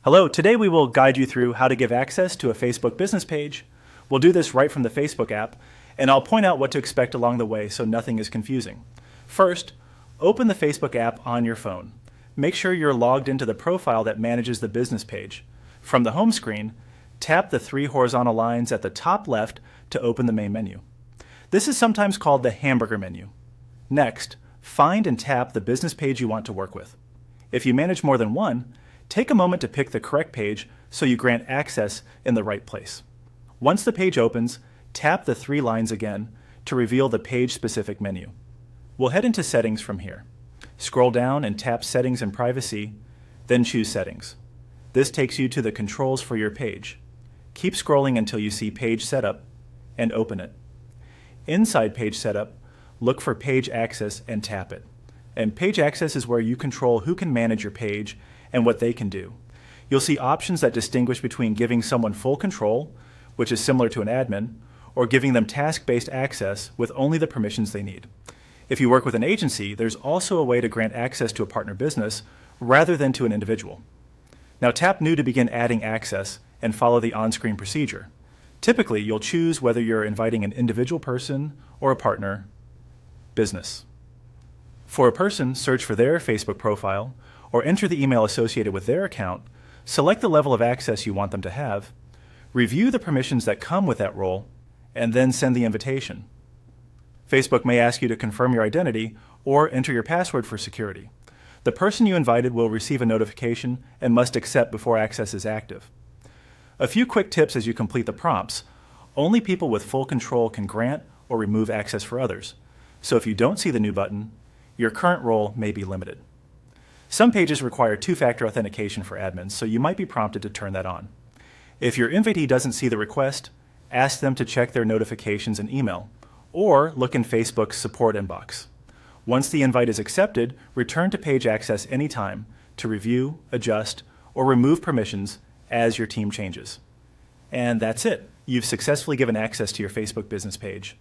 Hello, today we will guide you through how to give access to a Facebook business page. We'll do this right from the Facebook app, and I'll point out what to expect along the way so nothing is confusing. First, open the Facebook app on your phone. Make sure you're logged into the profile that manages the business page. From the home screen, tap the three horizontal lines at the top left to open the main menu. This is sometimes called the hamburger menu. Next, find and tap the business page you want to work with. If you manage more than one, take a moment to pick the correct page so you grant access in the right place. Once the page opens, tap the three lines again to reveal the page-specific menu. We'll head into Settings from here. Scroll down and tap Settings and Privacy, then choose Settings. This takes you to the controls for your page. Keep scrolling until you see Page Setup and open it. Inside Page Setup, look for Page Access and tap it. And Page Access is where you control who can manage your page and what they can do. You'll see options that distinguish between giving someone full control, which is similar to an admin, or giving them task-based access with only the permissions they need. If you work with an agency, there's also a way to grant access to a partner business rather than to an individual. Now tap New to begin adding access and follow the on-screen procedure. Typically, you'll choose whether you're inviting an individual person or a partner business. For a person, search for their Facebook profile or enter the email associated with their account, select the level of access you want them to have, review the permissions that come with that role, and then send the invitation. Facebook may ask you to confirm your identity or enter your password for security. The person you invited will receive a notification and must accept before access is active. A few quick tips as you complete the prompts. Only people with full control can grant or remove access for others. So if you don't see the new button, your current role may be limited. Some pages require two-factor authentication for admins, so you might be prompted to turn that on. If your invitee doesn't see the request, ask them to check their notifications and email, or look in Facebook's support inbox. Once the invite is accepted, return to page access anytime to review, adjust, or remove permissions as your team changes. And that's it. You've successfully given access to your Facebook business page.